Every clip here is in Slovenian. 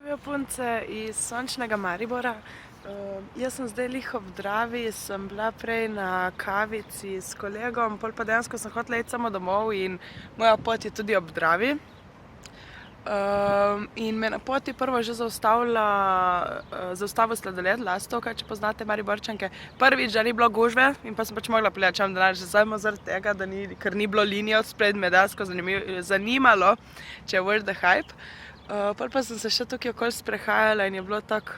Živijo punce iz sončnega Maribora. Jaz sem zdaj lih ob Dravi, sem bila prej na kavici s kolegom, pol pa dejansko sem hotela iti samo domov in moja pot je tudi ob Dravi. In me na poti prvo že zaustavil sladoled Lastovka, če poznate Mariborčanke. Prvič, da ni bilo gužve in pa sem pač mogla peljati čam denar, že samo zaradi tega, ker ni bilo linije odspred, me dejansko zanimalo, če je worth the hype. Pol pa sem se še tukaj okoli sprehajala in je bilo tak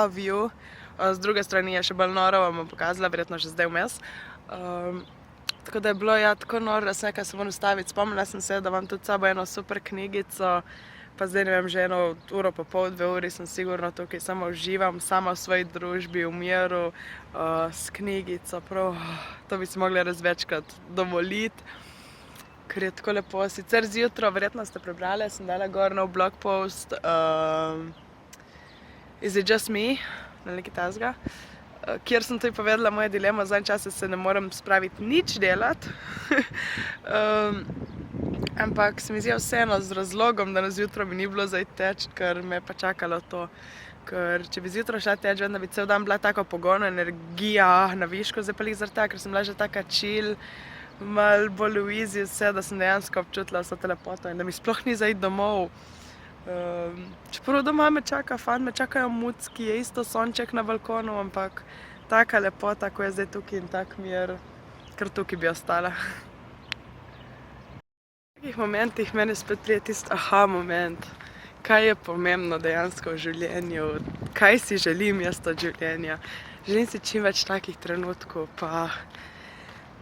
view. Z druge strani je še bolj noro, vam bom pokazala, verjetno že zdaj vmes. Tako da je bilo tako noro, da sem nekaj se moram ustaviti. Spomnila sem se, da imam tudi sabo eno super knjigico, pa zdaj ne vem, že 1 uro pa pol, 2 uri sem sigurno tukaj, samo uživam, sama v svoji družbi, v miru, s knjigico, prav, to bi si mogli res večkrat dovoliti. Ker je tako lepo. Sicer zjutraj, verjetno ste prebrali, sem dala gor nov blog post Is it just me? Na nekaj tasga. Kjer sem tudi povedala moje dilemo, zadnje čase se ne morem spraviti nič delati. Ampak se mi zdi vseeno z razlogom, da na zjutraj mi ni bilo za iti teč, ker me je pa čakalo to. Ker če bi zjutraj šla teč, vem, da bi cel dan bila tako pogona, energija na višku, zdaj pa lih zaradi tega, ker sem bila že taka chill, malo bolj v easy vse, da sem dejansko občutila vso to lepoto in da mi sploh ni za iti domov. Čeprav doma me čaka fant, me čakajo mucki, je isto sonček na balkonu, ampak taka lepota, ko je zdaj tukaj in tak mir, ker tukaj bi ostala. V takih momentih meni spet prije tisti moment, kaj je pomembno dejansko v življenju, kaj si želim jaz od življenja. Želim si čim več takih trenutkov, pa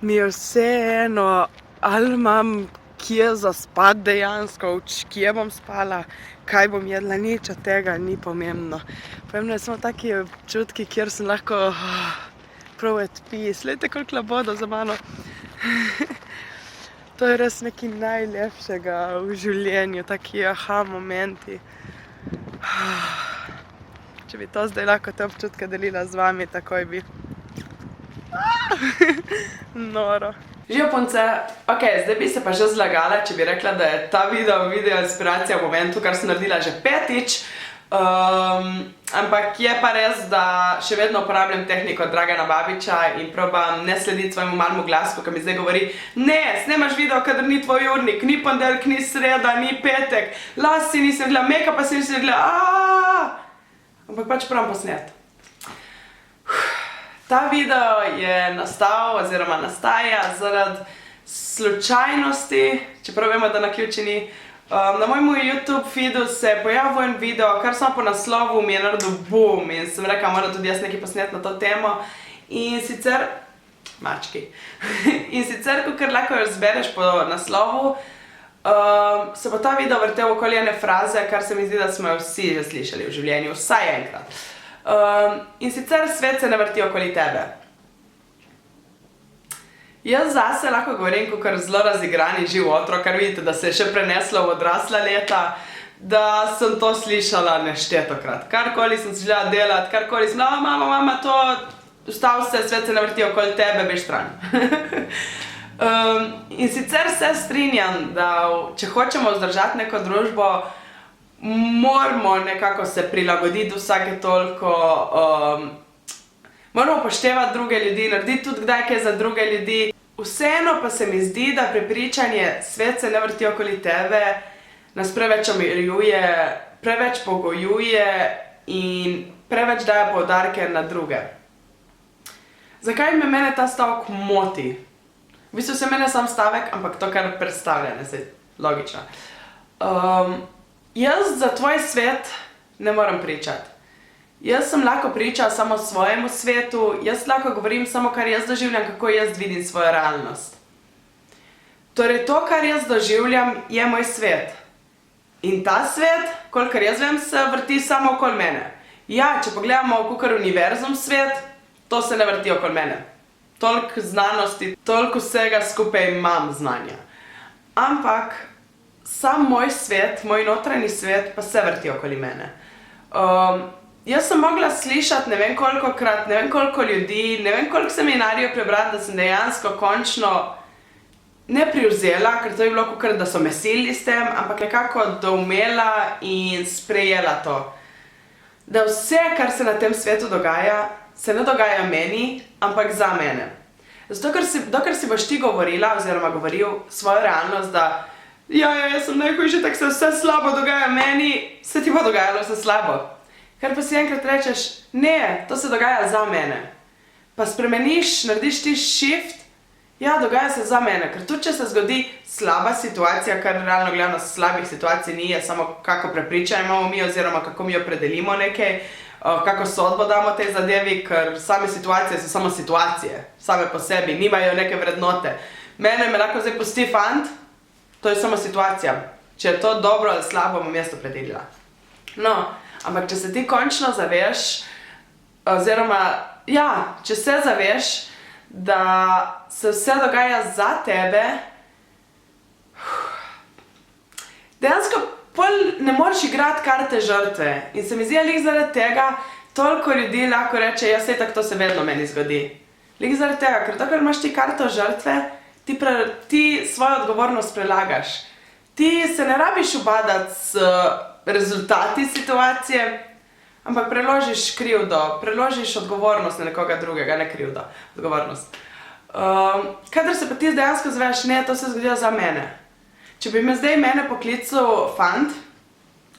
mi je vseeno, ali imam kje zaspat dejansko, kje bom spala, kaj bom jedla, nič od tega ni pomembno. Pomembno je samo taki občutki, kjer sem lahko prav at peace. Glejte, koliko labodo za mano. To je res nekaj najlepšega v življenju, taki momenti. Če bi to zdaj lahko te občutke delila z vami, takoj bi. Noro. Živijo punce, ok, zdaj bi se pa že zlagala, če bi rekla, da je ta video inspiracija v momentu, kar sem naredila že 5-tič. Ampak je pa res, da še vedno uporabljam tehniko Dragana Babiča in probam ne slediti svojemu malemu glasku, ki mi zdaj govori: ne, snemaš video, kadar ni tvoj urnik, ni ponedeljek, ni sreda, ni petek, las si nisem gledala, make-upa si nisem gledala, ampak pač probam posnet. Ta video je nastal oziroma nastaja zaradi slučajnosti, čeprav vemo, da naključje ni. Na mojem YouTube feedu se je pojavil en video, kar samo po naslovu mi je naredil boom in sem rekla, moram tudi jaz nekaj posnet na to temo. In sicer, mački, in sicer, kakor lahko razbereš po naslovu, se bo ta video vrtel okoli ene fraze, kar se mi zdi, da smo jo vsi že slišali v življenju, vsaj enkrat. In sicer svet se ne vrti okoli tebe. Jaz zase lahko govorim kakor zelo razigrani živ otrok, kar vidite, da se je še preneslo v odrasla leta, da sem to slišala neštetokrat. Karkoli sem si želela delati, karkoli sem, mama, to, ustav se, svet se ne vrti okoli tebe, bež stran. In sicer se strinjam, da če hočemo vzdržati neko družbo, moramo nekako se prilagoditi vsake toliko, moramo upoštevati druge ljudi, narediti tudi kdaj kaj za druge ljudi. Vseeno pa se mi zdi, da prepričanje svet se ne vrti okoli tebe nas preveč omejuje, preveč pogojuje in preveč daje poudarke na druge. Zakaj me mene ta stavek moti? V bistvu se mene sam stavek, ampak to kar predstavljanje, saj logično. Jaz za tvoj svet ne moram pričati. Jaz sem lahko pričala samo svojemu svetu, jaz lahko govorim samo, kar jaz doživljam, kako jaz vidim svojo realnost. Torej, to, kar jaz doživljam, je moj svet. In ta svet, kolikor jaz vem, se vrti samo okoli mene. Ja, če pogledamo kakor univerzum svet, to se ne vrti okoli mene. Toliko znanosti, toliko vsega skupaj imam znanja. Ampak sam moj svet, moj notranji svet pa se vrti okoli mene. Jaz sem mogla slišati ne vem kolikokrat, ne vem koliko ljudi, ne vem koliko seminarjev prebrati, da sem dejansko končno ne privzela, ker to je bilo kakor, da so me silili s tem, ampak nekako doumela in sprejela to. da vse, kar se na tem svetu dogaja, se ne dogaja meni, ampak za mene. Zato, dokler si boš ti govorila oziroma govoril svojo realnost, da jaz sem najhujši, tako se vse slabo dogaja meni, se ti bo dogajalo vse slabo. Ker pa si enkrat rečeš, ne, to se dogaja za mene. Pa spremeniš, narediš ti shift, ja, dogaja se za mene, ker tudi če se zgodi slaba situacija, kar realno gledano slabih situacij ni, je samo kako prepričanje imamo mi oziroma kako mi opredelimo nekaj, kako sodbo damo tej zadevi, ker same situacije so samo situacije, same po sebi, nimajo neke vrednote. Mene me lahko zdaj pusti fant, to je samo situacija. Če je to dobro ali slabo, bom jaz to opredelila. No, ampak če se ti končno zaveš, oziroma, ja, če se zaveš, da se vse dogaja za tebe, dejansko pol ne moreš igrati karte žrtve. In se mi zdi, lik zaradi tega toliko ljudi lahko reče, jaz sej tako to se vedno meni zgodi. Lik zaradi tega, ker dokler imaš ti karto žrtve, ti svojo odgovornost prelagaš. Ti se ne rabiš ubadati s rezultati situacije, ampak preložiš krivdo, preložiš odgovornost na nekoga drugega, ne krivdo, odgovornost. Kadar se pa ti dejansko zaveš, ne, to se je zgodilo za mene. Če bi me zdaj mene poklical fant,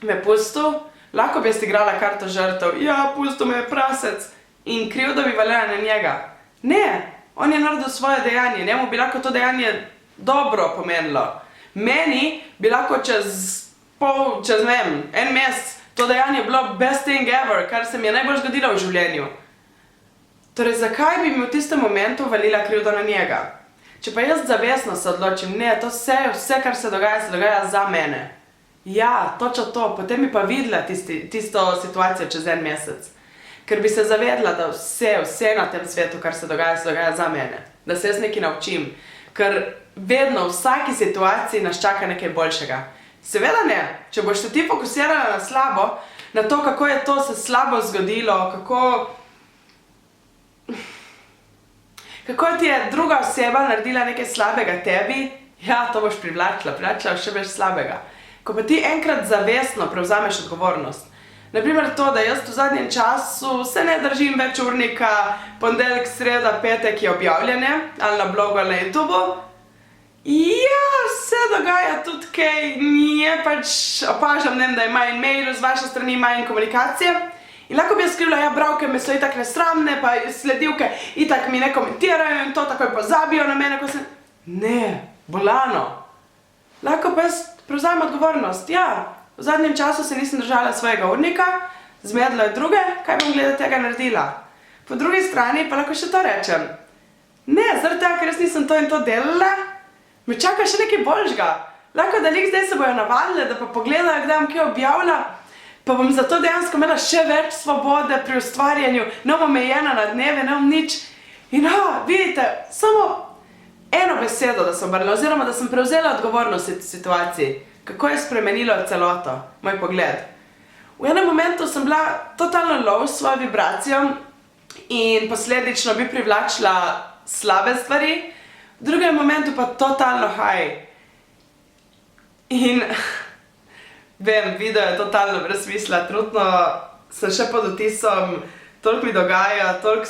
me pustil, lahko bi jaz igrala karto žrtev, ja, pustil me je prasec in krivdo bi valjala na njega. Ne, on je naredil svoje dejanje, njemu bi lahko to dejanje dobro pomenilo. Meni bi lahko čez en mesec to dejanje bilo best thing ever, kar se mi je najbolj zgodilo v življenju. Torej, zakaj bi mi v tistem momentu valila krivdo na njega? Če pa jaz zavestno se odločim, ne, to vse, kar se dogaja za mene. Ja, točno to, potem bi pa videla tisto situacijo čez en mesec. Ker bi se zavedla, da vse na tem svetu, kar se dogaja za mene. Da se jaz nekaj naučim. Ker vedno, v vsaki situaciji nas čaka nekaj boljšega. Seveda ne, če boš se ti fokusirala na slabo, na to, kako je to se slabo zgodilo, kako ti je druga oseba naredila nekaj slabega tebi, ja, to boš privlačila še več slabega. Ko pa ti enkrat zavestno prevzameš odgovornost. Naprimer to, da jaz v zadnjem času se ne držim več urnika, ponedeljek, sreda, petek je objavljene, ali na blogu ali na YouTubeu. Ja, se dogaja tudi kaj, pač opažam, da je manj mailov z vaše strani, manj komunikacije. In lahko bi jaz skrivila, ja, bralke me so itak nesramne, pa sledilke itak mi ne komentirajo in to takoj pozabijo na mene, ko sem... Ne, bolano. Lahko pa jaz prevzamem odgovornost, ja. V zadnjem času se nisem držala svojega urnika, zmedla je druge, kaj bom glede tega naredila. Po drugi strani pa lahko še to rečem. Ne, zaradi tega, ker jaz nisem to in to delala, me čaka še nekaj boljšega. Lahko, da lik zdaj se bojo navadile, da pa pogledajo, kdaj bom kaj objavila, pa bom zato dejansko imela še več svobode pri ustvarjanju, ne bom omejena na dneve, ne bom nič. In vidite, samo eno besedo, da sem obrnila, oziroma da sem prevzela odgovornost v situaciji, kako je spremenilo celoto, moj pogled. V enem momentu sem bila totalno low s svojo vibracijo in posledično bi privlačila slabe stvari, v drugem momentu pa totalno high. In vem, video je totalno brez smisla, trudno sem še pod vtisom, toliko mi dogaja, toliko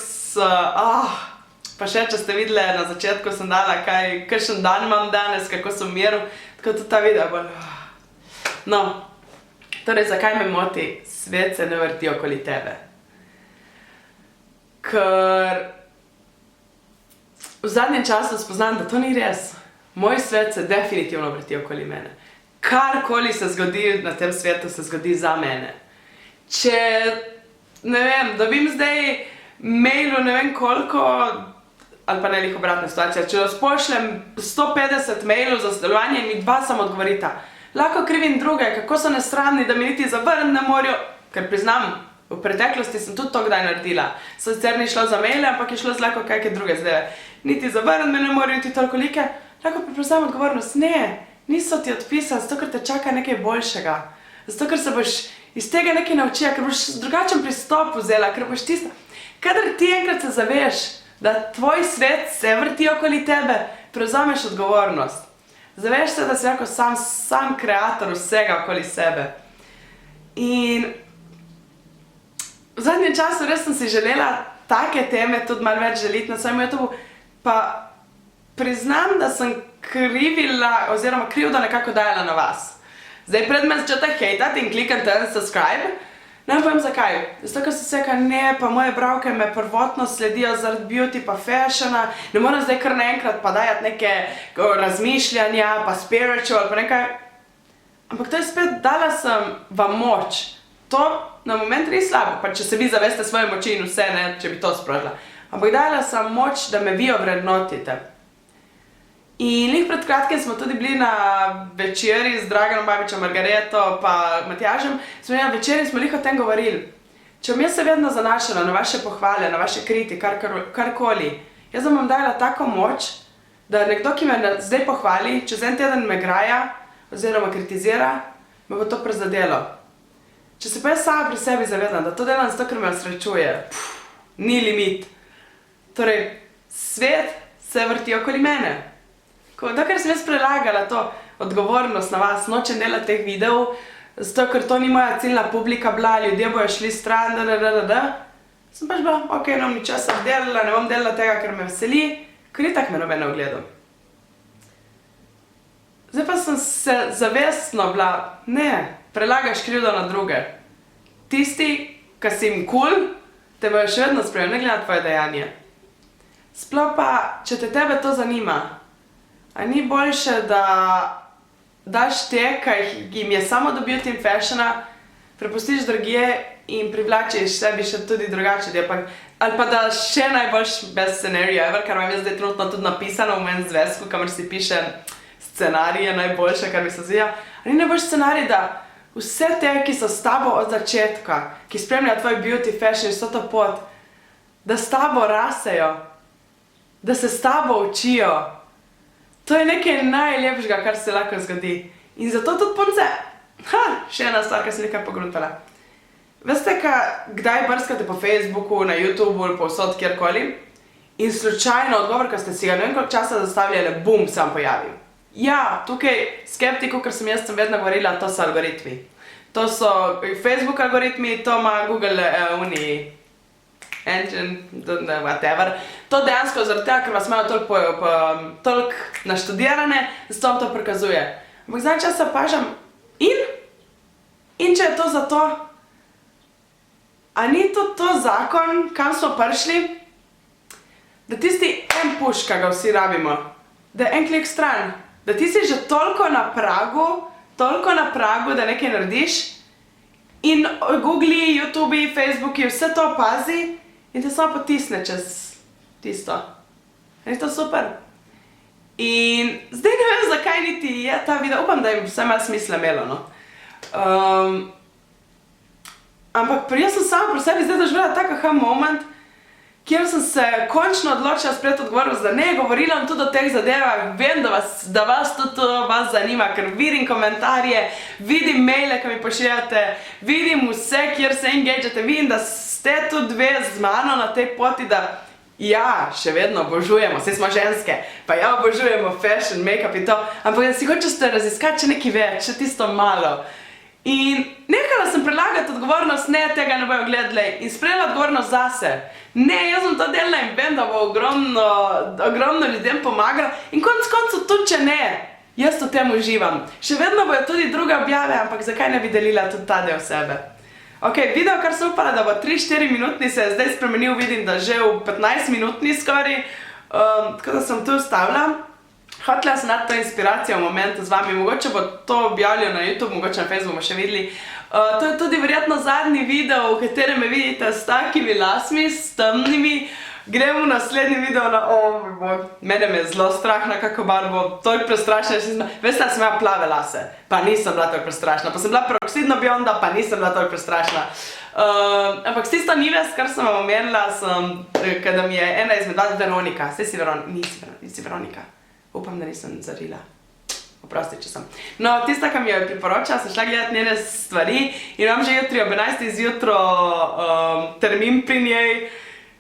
pa še, če ste videli, na začetku sem dala, kakšen dan imam danes, kako sem v miru, tako tudi ta video bolj. No, torej, zakaj me moti? Svet se ne vrti okoli tebe. Ker v zadnjem času spoznam, da to ni res. Moj svet se definitivno vrti okoli mene. Karkoli se zgodi na tem svetu, se zgodi za mene. Če, ne vem, dobim zdaj mailu ne vem koliko, ali pa ne lih obratna situacija, če pošljem 150 mailov za sodelovanje in mi 2 samo odgovorita. Lahko krivim druge, kako so nesramni, da mi niti zavrniti ne morajo, ker priznam, v preteklosti sem tudi to kdaj naredila. Sicer ni šlo za maile, ampak je šlo z lahko kakšne druge zadeve. Niti zavrniti me ne morajo, niti toliko like, lahko pa prevzamem odgovornost. Ne, niso ti odpisali, zato ker te čaka nekaj boljšega. Zato ker se boš iz tega nekaj naučila, ker boš drugačen pristop vzela, ker boš tisto. Kadar ti enkrat se zaveš, da tvoj svet se vrti okoli tebe, prevzameš odgovornost. Zaveš se, da si lahko sam kreator vsega okoli sebe. In v zadnjem času res sem si želela take teme tudi malo več želiti na svojem YouTubeu, pa priznam, da sem krivila, oziroma krivdo nekako dajala na vas. Zdaj pred me začeta hejtati in klikam ten subscribe, ne povem zakaj. Zato, ker sem se rekla, ne, pa moje bralke me prvotno sledijo zaradi beauty pa fashiona, ne moram zdaj kar naenkrat pa dajati neke razmišljanja, pa spiritual, pa nekaj. Ampak to je spet, dala sem vam moč. To na moment ni slabo, pa če se vi zaveste svoje moči in vse, ne, če bi to sprožila. Ampak dala sem moč, da me vi ovrednotite. In lih pred kratkim smo tudi bili na večeri z Draganom Babičem, Margareto pa Matjažem. Smo bili na večeri in smo lih o tem govorili. Če bom jaz se vedno zanašala na vaše pohvale, na vaše kriti, karkoli, jaz vam dajala tako moč, da nekdo, ki me zdaj pohvali, čez en teden me graja oziroma kritizira, me bo to prizadelo. Če se pa jaz sama pri sebi zavedam, da to delam zato, ker me osrečuje, ni limit. Torej, svet se vrti okoli mene. Dokler sem jaz prelagala to odgovornost na vas, nočem delati teh videov, zato ker to ni moja ciljna publika bila, ljudje bojo šli stran, sem pač bila, ok, ne bom ničesar delala, ne bom delala tega, ker me veseli, ker itak me noben ne ogledal. Zdaj pa sem se zavestno bila, ne, prelagaš krivdo na druge. Tisti, ki si jim cool, te bojo še vedno sprejel, ne glede na tvoje dejanje. Sploh pa, če te tebe to zanima, a ni boljše, da daš te, ki jim je samo do beauty in fashiona, prepustiš drugje in privlačiš sebi še tudi drugače del, ali pa da še najboljši best scenario ever, kar vam je zdaj trenutno tudi napisano v meni zvezku, kamor si piše scenarije najboljše, kar mi se zvijo. Ali ni najboljši scenarij, da vse te, ki so s tabo od začetka, ki spremljajo tvoj beauty, fashion in vso to pot, da s tabo rasejo, da se s tabo učijo. To je nekaj najlepšega, kar se lahko zgodi. In zato tudi punce, še ena stvar, ki sem nekaj pogruntala. Veste, kdaj brskate po Facebooku, na YouTubeu, povsod, kjerkoli, in slučajno odgovor, ko ste si ga ne vem koliko časa zastavljali, bum, se vam pojavi. Ja, tukaj skeptiku, ker sem vedno govorila, to so algoritmi. To so Facebook algoritmi, to ima Google engine, whatever. To dejansko zaradi tega, ker vas imajo toliko naštudirane, zato vam to prikazuje. Ampak zdaj časa pažam, in če je to zato, a ni to zakon, kam smo prišli, da tisti en push, ki ga vsi rabimo, da je en klik stran, da ti si že toliko na pragu, da nekaj narediš, in Googli, YouTubi, Facebooki, vse to opazi, in te samo potisne čez tisto. Je to super? In zdaj ne vem, zakaj niti je ta video, upam, da je vse malo smisla imelo, no. Ampak jaz sem sama pri sebi zdaj doživela tak aha moment, kjer sem se končno odločila sprejeti odgovornost, da ne, govorila vam tudi o teh zadevah, vem, da vas tudi to zanima, ker vidim komentarje, vidim maile, ki mi pošiljate, vidim vse, kjer se engageate, vidim, da ste tudi dve z mano na tej poti, da ja, še vedno obožujemo, saj smo ženske, pa ja, obožujemo fashion, make-up in to, ampak da si hočete raziskati še nekaj več, še tisto malo. In nehala sem prelagati odgovornost, ne, tega ne bojo gledali, in sprejela odgovornost zase. Ne, jaz sem to delala in vem, da bo ogromno ljudem pomagala, in konec koncev tudi, če ne, jaz v tem uživam. Še vedno bojo tudi druge objave, ampak zakaj ne bi delila tudi ta del sebe? Ok, video, kar sem upala, da bo 3-4 minutni, se je zdaj spremenil, vidim, da že v 15 minutni skoraj, tako da sem tu ustavila. Hotela sem dati to inspiracijo v momentu z vami, mogoče bo to objavljal na YouTube, mogoče na Facebook bomo še videli. To je tudi verjetno zadnji video, v katerem me vidite s takimi lasmi, s temnimi. Gremo v naslednji video na mene me je zelo strah na kako barvo, toliko prestrašena. Veste, da sem imela plave lase, pa nisem bila toliko prestrašena. Pa sem bila peroksidno bionda, pa nisem bila toliko prestrašena. Ampak s tisto nives, kar sem vam omenila, kada mi je ena izmed vas Veronika, nisi Veronika. Upam, da nisem zarila. Oprosti, če sem. No, tista, ki mi jo je priporočila, sem šla gledati njene stvari in imam že jutri ob 11. zjutro termin pri njej.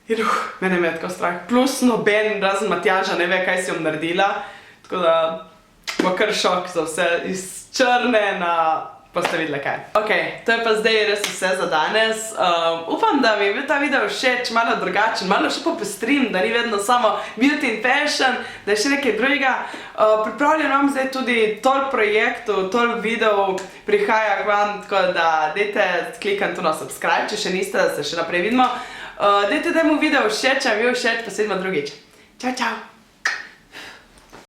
In mene me je tako strah. Plus noben, razen Matjaža, ne ve, kaj si naredila. Tako da bo kar šok za vse. Iz črne na Boste videli kaj. Ok, to je pa zdaj res vse za danes. Upam, da mi je bil ta video všeč, malo drugačen, malo še popestrim, da ni vedno samo beauty and fashion, da je še nekaj drugega. Pripravljam vam zdaj tudi toliko projektov, toliko videov prihaja k vam, tako da dajte klikati tu na subscribe, če še niste, da se še naprej vidimo. Dajte, da mu video všeč, če mi je všeč, pa se vidimo drugič. Čau, čau!